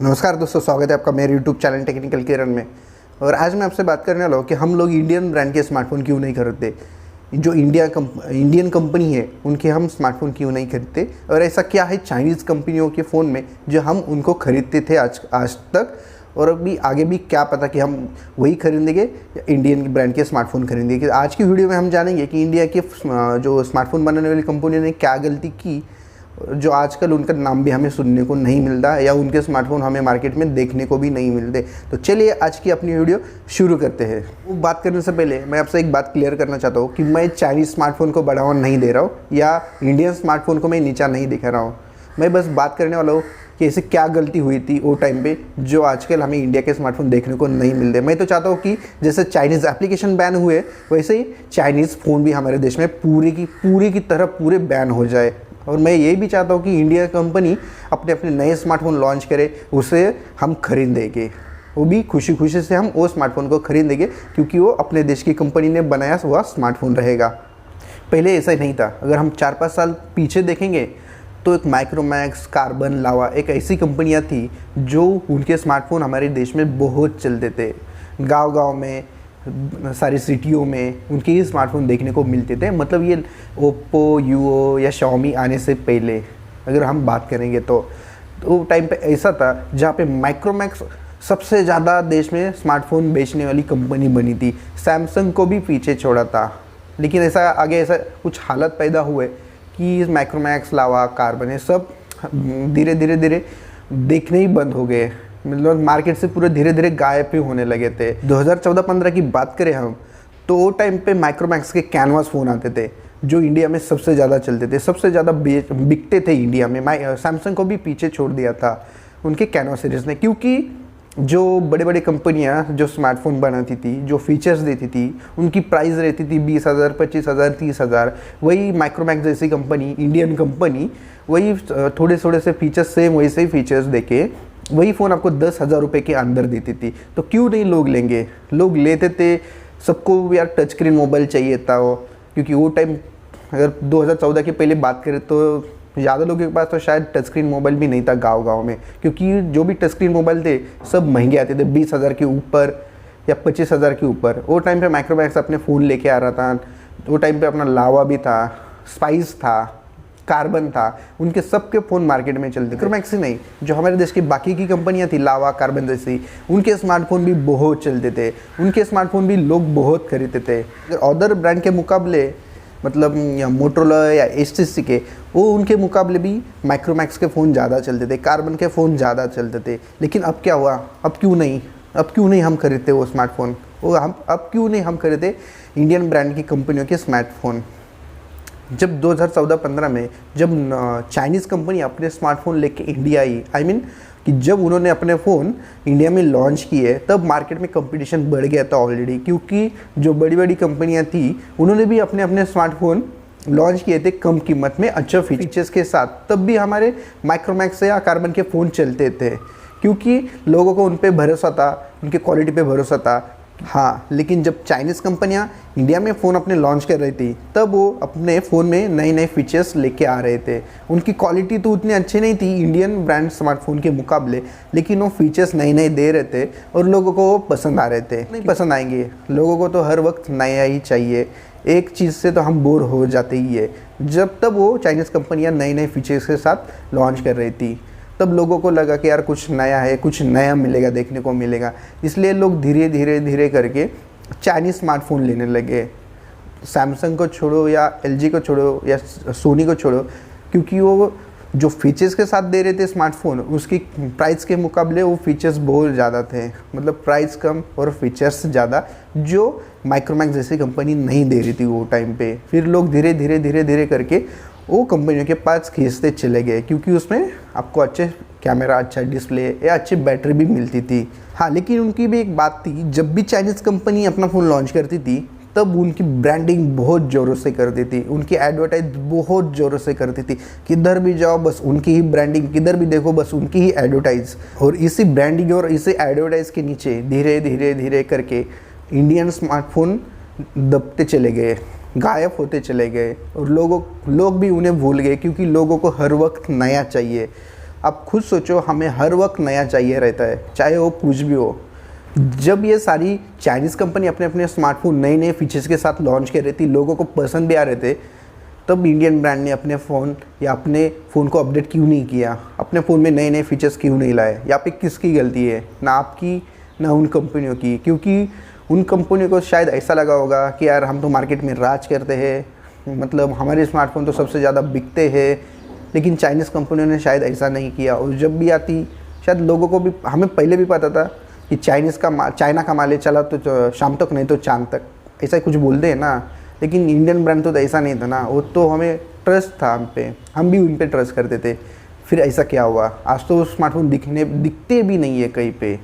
नमस्कार दोस्तों, स्वागत है आपका मेरे YouTube चैनल टेक्निकल किरण में। और आज मैं आपसे बात करने वाला हूँ कि हम लोग इंडियन ब्रांड के स्मार्टफोन क्यों नहीं खरीदते। जो इंडियन कंपनी है उनके हम स्मार्टफोन क्यों नहीं खरीदते, और ऐसा क्या है चाइनीज़ कंपनियों के फ़ोन में जो हम उनको खरीदते थे आज तक, और अभी आगे भी क्या पता कि हम वही खरीदेंगे या इंडियन ब्रांड के स्मार्टफोन खरीदेंगे। आज की वीडियो में हम जानेंगे कि इंडिया के जो स्मार्टफोन बनाने वाली कंपनी ने क्या गलती की, जो आजकल उनका नाम भी हमें सुनने को नहीं मिलता या उनके स्मार्टफोन हमें मार्केट में देखने को भी नहीं मिलते। तो चलिए आज की अपनी वीडियो शुरू करते हैं। वो बात करने से पहले मैं आपसे एक बात क्लियर करना चाहता हूँ कि मैं चाइनीज़ स्मार्टफोन को बढ़ावा नहीं दे रहा हूँ या इंडियन स्मार्टफोन को मैं नीचा नहीं दिखा रहा हूँ। मैं बस बात करने वाला हूँ कि ऐसे क्या गलती हुई थी वो टाइम पे जो आजकल हमें इंडिया के स्मार्टफोन देखने को नहीं मिलते। मैं तो चाहता हूँ कि जैसे चाइनीज़ एप्लीकेशन बैन हुए वैसे ही चाइनीज़ फ़ोन भी हमारे देश में पूरी की तरह पूरे बैन हो जाए। और मैं ये भी चाहता हूँ कि इंडिया कंपनी अपने अपने नए स्मार्टफोन लॉन्च करे, उसे हम खरीदेंगे, वो भी खुशी खुशी से हम वो स्मार्टफोन को खरीदेंगे क्योंकि वो अपने देश की कंपनी ने बनाया हुआ स्मार्टफोन रहेगा। पहले ऐसा ही नहीं था। अगर हम 4-5 साल पीछे देखेंगे तो एक माइक्रोमैक्स, कार्बन, लावा एक ऐसी कंपनियाँ थी जो उनके स्मार्टफोन हमारे देश में बहुत चलते थे। गांव में, सारी सिटियों में उनके ही स्मार्टफोन देखने को मिलते थे। मतलब ये ओप्पो, यूओ या शाओमी आने से पहले अगर हम बात करेंगे तो टाइम पे ऐसा था जहाँ पे माइक्रोमैक्स सबसे ज़्यादा देश में स्मार्टफोन बेचने वाली कंपनी बनी थी। सैमसंग को भी पीछे छोड़ा था, लेकिन ऐसा कुछ हालत पैदा हुए कि माइक्रोमैक्स, लावा, कार्बन ये सब धीरे धीरे देखने ही बंद हो गए। मतलब मार्केट से पूरे धीरे धीरे गायब ही होने लगे थे। 2014-15 की बात करें हम तो वो टाइम पे माइक्रोमैक्स के कैनवास फ़ोन आते थे जो इंडिया में सबसे ज़्यादा चलते थे, सबसे ज़्यादा बिकते थे इंडिया में। सैमसंग को भी पीछे छोड़ दिया था उनके कैनवास सीरीज़ ने, क्योंकि जो बड़े बड़े कंपनियां जो स्मार्टफोन बनाती थी, जो फीचर्स देती थी, उनकी प्राइस रहती थी 20,000, 25,000, 30,000। वही माइक्रोमैक्स जैसी कंपनी, इंडियन कंपनी, वही थोड़े से फीचर्स, सेम वैसे ही फीचर्स देके वही फ़ोन आपको 10,000 रुपये के अंदर देती थी। तो क्यों नहीं लोग लेंगे, लोग लेते थे। सबको यार टच स्क्रीन मोबाइल चाहिए था वो, क्योंकि वो टाइम अगर 2014 की पहले बात करें तो ज़्यादा लोगों के पास तो शायद टच स्क्रीन मोबाइल भी नहीं था गांव में, क्योंकि जो भी टच स्क्रीन मोबाइल थे सब महंगे आते थे, 20,000 के ऊपर या 25,000 के ऊपर। वो टाइम पे माइक्रोमैक्स अपने फ़ोन लेके आ रहा था। वो टाइम पे अपना लावा भी था, स्पाइस था, कार्बन था, उनके सबके फ़ोन मार्केट में चलते। माइक्रोमैक्स ही नहीं, जो हमारे देश की बाकी की कंपनियां थी, लावा, कार्बन जैसी, उनके स्मार्टफोन भी बहुत चलते थे, उनके स्मार्टफोन भी लोग बहुत खरीदते थे। अगर अदर ब्रांड के मुकाबले, मतलब या मोटरोला या एचटीसी के, वो उनके मुकाबले भी माइक्रोमैक्स के फ़ोन ज़्यादा चलते थे, कार्बन के फ़ोन ज़्यादा चलते थे। लेकिन अब क्या हुआ, अब क्यों नहीं हम खरीदते वो स्मार्टफोन, अब क्यों नहीं हम खरीदते इंडियन ब्रांड की कंपनियों के स्मार्टफोन। जब 2014-15 में जब चाइनीज़ कंपनी अपने स्मार्टफोन लेके इंडिया आई, कि जब उन्होंने अपने फ़ोन इंडिया में लॉन्च किए तब मार्केट में कंपटीशन बढ़ गया था ऑलरेडी, क्योंकि जो बड़ी बड़ी कंपनियां थी उन्होंने भी अपने स्मार्टफोन लॉन्च किए थे कम कीमत में, अच्छे फीचर्स के साथ। तब भी हमारे माइक्रोमैक्स या कार्बन के फ़ोन चलते थे क्योंकि लोगों को उन पर भरोसा था, उनके क्वालिटी पे भरोसा था। हाँ, लेकिन जब चाइनीज़ कंपनियां इंडिया में फ़ोन अपने लॉन्च कर रही थी तब वो अपने फ़ोन में नए फीचर्स लेके आ रहे थे। उनकी क्वालिटी तो उतनी अच्छी नहीं थी इंडियन ब्रांड स्मार्टफोन के मुकाबले, लेकिन वो फीचर्स नए दे रहे थे और लोगों को वो पसंद आ रहे थे। नहीं पसंद आएंगे, लोगों को तो हर वक्त नया ही चाहिए, एक चीज़ से तो हम बोर हो जाते ही है। जब तब वो चाइनीज़ कंपनियाँ नए फीचर्स के साथ लॉन्च कर रही थी तब लोगों को लगा कि यार कुछ नया है, कुछ नया मिलेगा, देखने को मिलेगा, इसलिए लोग धीरे करके चाइनीज़ स्मार्टफोन लेने लगे। सैमसंग को छोड़ो या एलजी को छोड़ो या सोनी को छोड़ो, क्योंकि वो जो फीचर्स के साथ दे रहे थे स्मार्टफोन, उसकी प्राइस के मुकाबले वो फीचर्स बहुत ज़्यादा थे। मतलब प्राइस कम और फीचर्स ज़्यादा, जो माइक्रोमैक्स जैसी कंपनी नहीं दे रही थी वो टाइम पे। फिर लोग धीरे करके वो कंपनियों के पास खींचते चले गए, क्योंकि उसमें आपको अच्छे कैमरा, अच्छा डिस्प्ले या अच्छी बैटरी भी मिलती थी। हाँ, लेकिन उनकी भी एक बात थी, जब भी चाइनीज़ कंपनी अपना फ़ोन लॉन्च करती थी तब उनकी ब्रांडिंग बहुत ज़ोरों से करती थी, उनकी एडवर्टाइज बहुत ज़ोरों से करती थी। किधर भी जाओ बस उनकी ही ब्रांडिंग, किधर भी देखो बस उनकी ही एडवर्टाइज। और इसी ब्रांडिंग और इसी एडवर्टाइज के नीचे धीरे करके इंडियन स्मार्टफोन दबते चले गए, गायब होते चले गए, और लोग भी उन्हें भूल गए, क्योंकि लोगों को हर वक्त नया चाहिए। आप खुद सोचो, हमें हर वक्त नया चाहिए रहता है, चाहे वो कुछ भी हो। जब ये सारी चाइनीज़ कंपनी अपने अपने स्मार्टफोन नए नए फीचर्स के साथ लॉन्च कर रही थी, लोगों को पसंद भी आ रहे थे, तब इंडियन ब्रांड ने अपने फ़ोन या अपने फ़ोन को अपडेट क्यों नहीं किया, अपने फ़ोन में नए नए फीचर्स क्यों नहीं लाए? यहाँ पे किसकी गलती है? ना आपकी ना उन कंपनियों की। क्योंकि उन कंपनियों को शायद ऐसा लगा होगा कि यार हम तो मार्केट में राज करते हैं, मतलब हमारे स्मार्टफोन तो सबसे ज़्यादा बिकते हैं। लेकिन चाइनीज़ कंपनियों ने शायद ऐसा नहीं किया, और जब भी आती शायद लोगों को भी, हमें पहले भी पता था कि चाइना का माल चला तो शाम तक नहीं तो चांद तक, ऐसा कुछ बोलते हैं ना। लेकिन इंडियन ब्रांड तो ऐसा नहीं था ना, वो तो हमें ट्रस्ट था हम पे, हम भी उन पे ट्रस्ट करते थे। फिर ऐसा क्या हुआ? आज तो स्मार्टफोन दिखते भी नहीं है कहीं पे।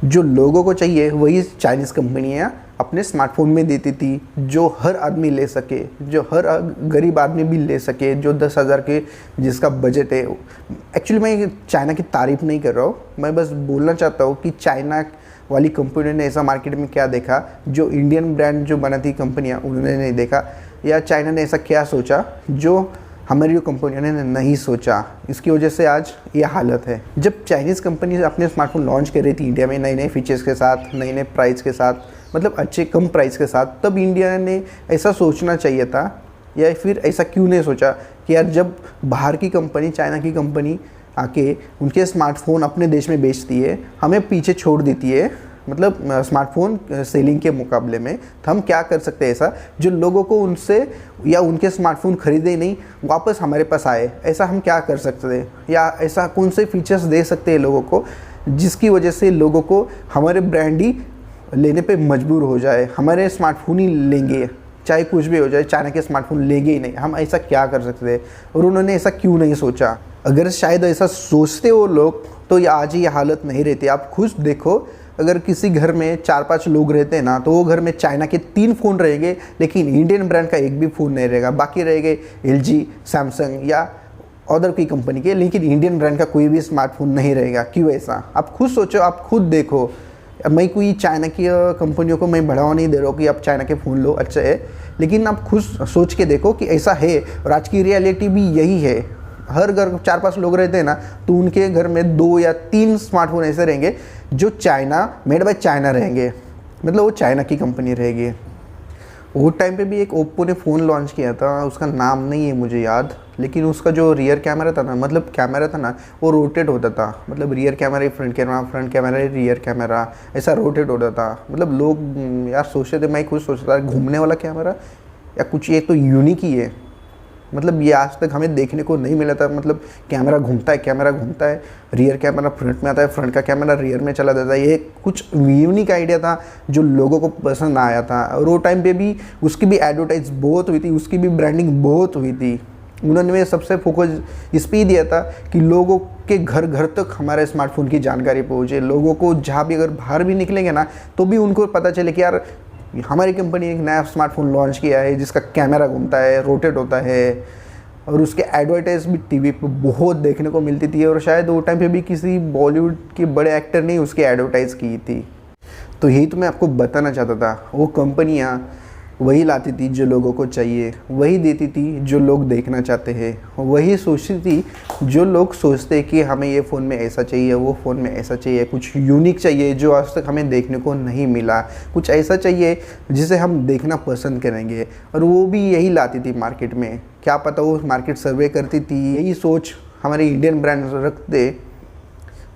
जो लोगों को चाहिए वही चाइनीज़ कंपनियाँ अपने स्मार्टफोन में देती थी, जो हर आदमी ले सके, जो हर गरीब आदमी भी ले सके, जो 10,000 के जिसका बजट है। एक्चुअली मैं चाइना की तारीफ़ नहीं कर रहा हूँ, मैं बस बोलना चाहता हूँ कि चाइना वाली कंपनी ने ऐसा मार्केट में क्या देखा जो इंडियन ब्रांड जो बनाती कंपनियाँ उन्होंने नहीं देखा, या चाइना ने ऐसा क्या सोचा जो हमारी जो कंपनियों ने नहीं सोचा। इसकी वजह से आज ये हालत है। जब चाइनीज़ कंपनी अपने स्मार्टफोन लॉन्च कर रही थी इंडिया में नए नए फीचर्स के साथ, नए नए प्राइस के साथ, मतलब अच्छे कम प्राइस के साथ, तब इंडिया ने ऐसा सोचना चाहिए था। या फिर ऐसा क्यों नहीं सोचा कि यार जब बाहर की कंपनी, चाइना की कंपनी आके उनके स्मार्टफोन अपने देश में बेचती है, हमें पीछे छोड़ देती है, मतलब स्मार्टफोन सेलिंग के मुकाबले में, तो हम क्या कर सकते हैं ऐसा जो लोगों को उनसे या उनके स्मार्टफोन खरीदे नहीं, वापस हमारे पास आए? ऐसा हम क्या कर सकते हैं, या ऐसा कौन से फीचर्स दे सकते हैं लोगों को जिसकी वजह से लोगों को हमारे ब्रांड ही लेने पे मजबूर हो जाए, हमारे स्मार्टफोन ही लेंगे, चाहे कुछ भी हो जाए, चाइना के स्मार्टफोन लेंगे ही नहीं। हम ऐसा क्या कर सकते हैं? और उन्होंने ऐसा क्यों नहीं सोचा? अगर शायद ऐसा सोचते हो लोग तो ये आज ये हालत नहीं रहती। आप खुद देखो, अगर किसी घर में 4-5 लोग रहते हैं ना, तो वो घर में चाइना के 3 फ़ोन रहेंगे, लेकिन इंडियन ब्रांड का एक भी फ़ोन नहीं रहेगा। बाकी रहेंगे LG, सैमसंग या अदर कोई कंपनी के, लेकिन इंडियन ब्रांड का कोई भी स्मार्टफोन नहीं रहेगा। क्यों ऐसा? आप खुद सोचो, आप खुद देखो। मैं कोई चाइना की कंपनियों को मैं बढ़ावा नहीं दे रहा हूँ कि आप चाइना के फ़ोन लो, अच्छा है, लेकिन आप खुद सोच के देखो कि ऐसा है। और आज की रियलिटी भी यही है। हर घर 4-5 लोग रहते हैं ना, तो उनके घर में 2 या 3 स्मार्टफोन ऐसे रहेंगे जो चाइना, मेड बाय चाइना रहेंगे, मतलब वो चाइना की कंपनी रहेगी। वो टाइम पे भी एक ओप्पो ने फ़ोन लॉन्च किया था, उसका नाम नहीं है मुझे याद, लेकिन उसका जो रियर कैमरा था ना, मतलब कैमरा था ना, वो रोटेट होता था। मतलब रियर कैमरा ही फ्रंट कैमरा, फ्रंट कैमरा ही रियर कैमरा, ऐसा रोटेट होता था। मतलब लोग यार सोचते थे, मैं खुद सोचता था घूमने वाला कैमरा या कुछ, ये तो यूनिक ही है। मतलब ये आज तक हमें देखने को नहीं मिला था। मतलब कैमरा घूमता है, रियर कैमरा फ्रंट में आता है, फ्रंट का कैमरा रियर में चला जाता है। ये कुछ यूनिक आइडिया था जो लोगों को पसंद आया था। और वो टाइम पे भी उसकी भी एडवर्टाइज बहुत हुई थी, उसकी भी ब्रांडिंग बहुत हुई थी। उन्होंने सबसे फोकस इस पर ही दिया था कि लोगों के घर घर तक हमारे स्मार्टफोन की जानकारी पहुँचे। लोगों को जहाँ भी अगर बाहर भी निकलेंगे ना, तो भी उनको पता चले कि यार हमारी कंपनी एक नया स्मार्टफोन लॉन्च किया है जिसका कैमरा घूमता है, रोटेट होता है। और उसके एडवर्टाइज भी टीवी पे बहुत देखने को मिलती थी, और शायद वो टाइम पे भी किसी बॉलीवुड के बड़े एक्टर ने उसकी एडवर्टाइज़ की थी। तो यही तो मैं आपको बताना चाहता था। वो कंपनियाँ वही लाती थी जो लोगों को चाहिए, वही देती थी जो लोग देखना चाहते हैं, वही सोचती थी जो लोग सोचते हैं कि हमें ये फ़ोन में ऐसा चाहिए, वो फ़ोन में ऐसा चाहिए, कुछ यूनिक चाहिए जो आज तक हमें देखने को नहीं मिला, कुछ ऐसा चाहिए जिसे हम देखना पसंद करेंगे। और वो भी यही लाती थी मार्केट में। क्या पता वो मार्केट सर्वे करती थी, यही सोच हमारे इंडियन ब्रांड रखते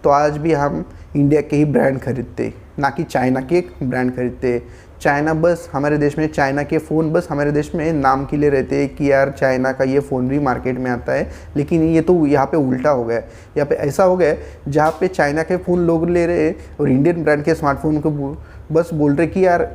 तो आज भी हम इंडिया के ही ब्रांड खरीदते, ना कि चाइना के ब्रांड खरीदते। चाइना बस हमारे देश में, चाइना के फ़ोन बस हमारे देश में नाम के लिए रहते हैं कि यार चाइना का ये फ़ोन भी मार्केट में आता है। लेकिन ये तो यहाँ पे उल्टा हो गया। यहाँ पे ऐसा हो गया जहाँ पे चाइना के फ़ोन लोग ले रहे और इंडियन ब्रांड के स्मार्टफोन को बस बोल रहे कि यार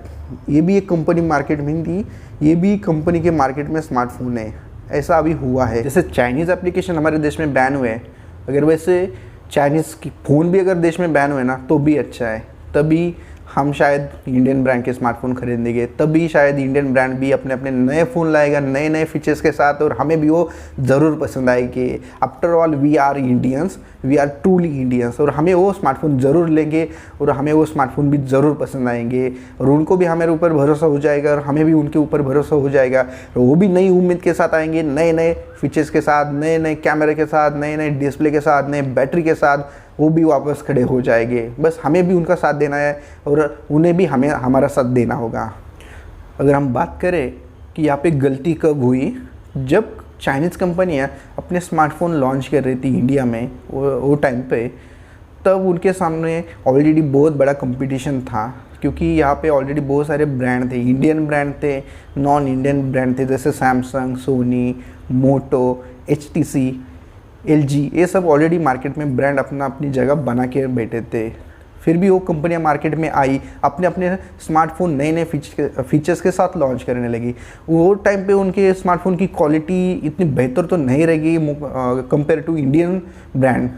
ये भी एक कंपनी मार्केट में थी, ये भी कंपनी के मार्केट में स्मार्टफोन है। ऐसा अभी हुआ है। जैसे चाइनीज़ एप्लीकेशन हमारे देश में बैन हुए हैं, अगर वैसे चाइनीज़ की फ़ोन भी अगर देश में बैन हुए ना तो भी अच्छा है। तभी हम शायद इंडियन ब्रांड के स्मार्टफोन खरीदेंगे, तभी शायद इंडियन ब्रांड भी अपने अपने नए फ़ोन लाएगा नए नए फीचर्स के साथ, और हमें भी वो ज़रूर पसंद आएगी। After all we are Indians, we are truly Indians, और हमें वो स्मार्टफोन ज़रूर लेंगे और हमें वो स्मार्टफोन भी ज़रूर पसंद आएंगे, और उनको भी हमारे ऊपर भरोसा हो जाएगा और हमें भी उनके ऊपर भरोसा हो जाएगा। और वो भी नई उम्मीद के साथ आएंगे, नए नए फीचर्स के साथ, नए नए कैमरे के साथ, नए नए डिस्प्ले के साथ, नए बैटरी के साथ, वो भी वापस खड़े हो जाएंगे। बस हमें भी उनका साथ देना है और उन्हें भी हमें हमारा साथ देना होगा। अगर हम बात करें कि यहाँ पे गलती कब हुई, जब चाइनीज़ कंपनियाँ अपने स्मार्टफोन लॉन्च कर रही थी इंडिया में वो टाइम पे, तब उनके सामने ऑलरेडी बहुत बड़ा कंपटीशन था, क्योंकि यहाँ पे ऑलरेडी बहुत सारे ब्रांड थे, इंडियन ब्रांड थे, नॉन इंडियन ब्रांड थे, जैसे सैमसंग, सोनी, मोटो, HTC, LG, ये सब ऑलरेडी मार्केट में ब्रांड अपनी जगह बना के बैठे थे। फिर भी वो कंपनियां मार्केट में आई, अपने अपने स्मार्टफोन नए नए फीचर्स के साथ लॉन्च करने लगी। वो टाइम पे उनके स्मार्टफोन की क्वालिटी इतनी बेहतर तो नहीं रहेगी कंपेयर टू इंडियन ब्रांड,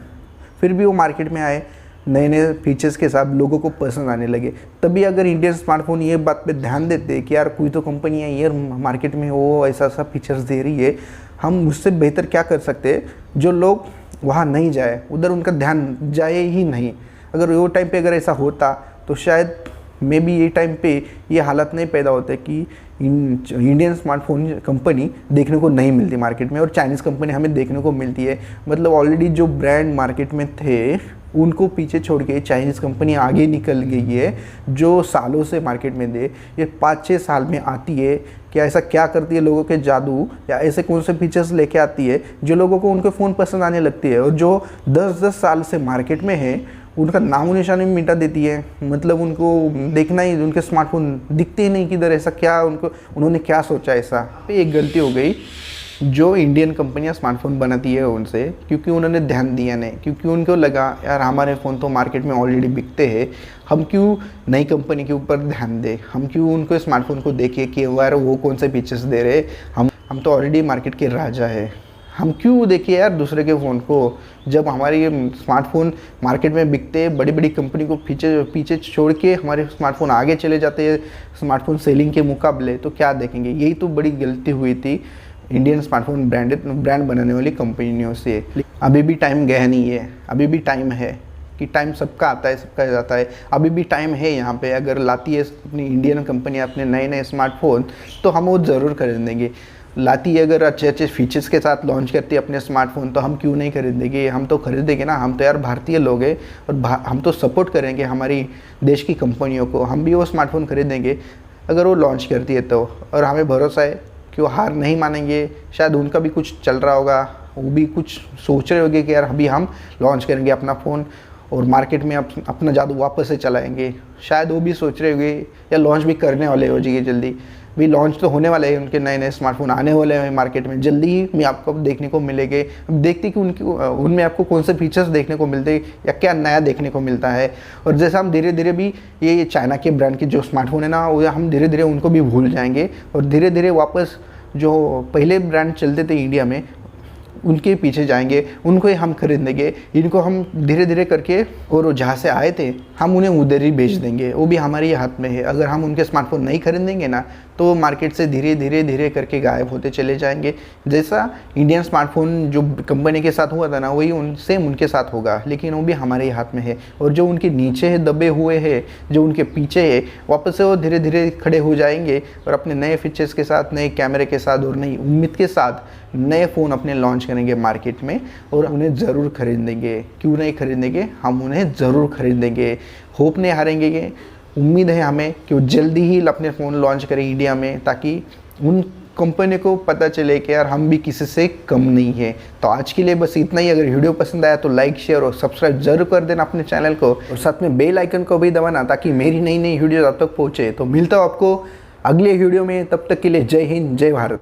फिर भी वो मार्केट में आए, नए नए फीचर्स के साथ लोगों को पसंद आने लगे। तभी अगर इंडियन स्मार्टफोन ये बात पे ध्यान देते कि यार कोई तो कंपनी है ये मार्केट में वो ऐसा ऐसा फीचर्स दे रही है, हम उससे बेहतर क्या कर सकते हैं, जो लोग वहाँ नहीं जाए, उधर उनका ध्यान जाए ही नहीं। अगर वो टाइम पे अगर ऐसा होता तो शायद मे बी ये टाइम पे ये हालत नहीं पैदा होते कि इंडियन स्मार्टफोन कंपनी देखने को नहीं मिलती मार्केट में और चाइनीज़ कंपनी हमें देखने को मिलती है। मतलब ऑलरेडी जो ब्रांड मार्केट में थे उनको पीछे छोड़ के चाइनीज़ कंपनी आगे निकल गई है, जो सालों से मार्केट में दे, ये 5-6 साल में आती है। क्या ऐसा क्या करती है लोगों के जादू, या ऐसे कौन से फीचर्स लेके आती है जो लोगों को उनके फ़ोन पसंद आने लगती है, और जो 10-10 साल से मार्केट में है उनका नामो निशान भी मिटा देती है। मतलब उनको देखना ही, उनके स्मार्टफोन दिखते ही नहीं किधर, ऐसा क्या उन्होंने क्या सोचा, ऐसा एक गलती हो गई जो इंडियन कंपनियां स्मार्टफोन बनाती है उनसे, क्योंकि उन्होंने ध्यान दिया नहीं, क्योंकि उनको लगा यार हमारे फ़ोन तो मार्केट में ऑलरेडी बिकते हैं, हम क्यों नई कंपनी के ऊपर ध्यान दें, हम क्यों उनको स्मार्टफोन को देखें कि यार वो कौन से फीचर्स दे रहे, हम तो ऑलरेडी मार्केट के राजा है, हम क्यों देखिए यार दूसरे के फ़ोन को, जब हमारे स्मार्टफोन मार्केट में बिकते हैं, बड़ी बड़ी कंपनी को पीछे छोड़ के हमारे स्मार्टफोन आगे चले जाते हैं स्मार्टफोन सेलिंग के मुकाबले, तो क्या देखेंगे। यही तो बड़ी गलती हुई थी इंडियन स्मार्टफोन ब्रांड बनाने वाली कंपनियों से। अभी भी टाइम गया नहीं है, अभी भी टाइम है कि टाइम सबका आता है, सबका जाता है, अभी भी टाइम है यहाँ पे। अगर लाती है अपनी इंडियन कंपनी अपने नए नए स्मार्टफोन तो हम वो ज़रूर खरीदेंगे। लाती है अगर अच्छे अच्छे फीचर्स के साथ लॉन्च करती है अपने स्मार्टफोन तो हम क्यों नहीं खरीदेंगे, हम तो खरीदेंगे ना। हम तो यार भारतीय लोग हैं और हम तो सपोर्ट करेंगे हमारी देश की कंपनियों को, हम भी वो स्मार्टफोन खरीदेंगे अगर वो लॉन्च करती है तो। और हमें भरोसा है कि वो हार नहीं मानेंगे, शायद उनका भी कुछ चल रहा होगा, वो भी कुछ सोच रहे होंगे कि यार अभी हम लॉन्च करेंगे अपना फ़ोन और मार्केट में अपना जादू वापस से चलाएंगे। शायद वो भी सोच रहे होंगे या लॉन्च भी करने वाले हो जाइए जल्दी, भी लॉन्च तो होने वाले हैं, उनके नए नए स्मार्टफोन आने वाले हैं मार्केट में, जल्दी ही में आपको देखने को मिलेंगे। अब देखते कि उनमें आपको कौन से फीचर्स देखने को मिलते हैं या क्या नया देखने को मिलता है। और जैसे हम धीरे धीरे भी ये चाइना के ब्रांड के जो स्मार्टफोन है ना, वो हम धीरे धीरे उनको भी भूल जाएंगे और धीरे धीरे वापस जो पहले ब्रांड चलते थे इंडिया में उनके पीछे जाएंगे, उनको ही हम खरीदेंगे। इनको हम धीरे धीरे करके, और वो जहाँ से आए थे हम उन्हें उधर ही बेच देंगे, वो भी हमारे ही हाथ में है। अगर हम उनके स्मार्टफोन नहीं खरीदेंगे ना तो मार्केट से धीरे धीरे धीरे करके गायब होते चले जाएंगे। जैसा इंडियन स्मार्टफोन जो कंपनी के साथ हुआ था ना, वही सेम उनके साथ होगा, लेकिन वो भी हमारे ही हाथ में है। और जो उनके नीचे है दबे हुए हैं, जो उनके पीछे है, वापस से वो धीरे धीरे खड़े हो जाएंगे और अपने नए फीचर्स के साथ, नए कैमरे के साथ और नई उम्मीद के साथ नए फ़ोन अपने लॉन्च करेंगे मार्केट में और उन्हें ज़रूर खरीदेंगे। क्यों नहीं खरीदेंगे, हम उन्हें ज़रूर खरीदेंगे। होप नहीं हारेंगे, उम्मीद है हमें कि वो जल्दी ही अपने फ़ोन लॉन्च करें इंडिया में, ताकि उन कंपनी को पता चले कि यार हम भी किसी से कम नहीं है। तो आज के लिए बस इतना ही। अगर वीडियो पसंद आया तो लाइक, शेयर और सब्सक्राइब जरूर कर देना अपने चैनल को, और साथ में बेल आइकन को भी दबाना ताकि मेरी नई नई वीडियो आप तक पहुँचे। तो मिलता हूँ आपको अगले वीडियो में, तब तक के लिए जय हिंद, जय भारत।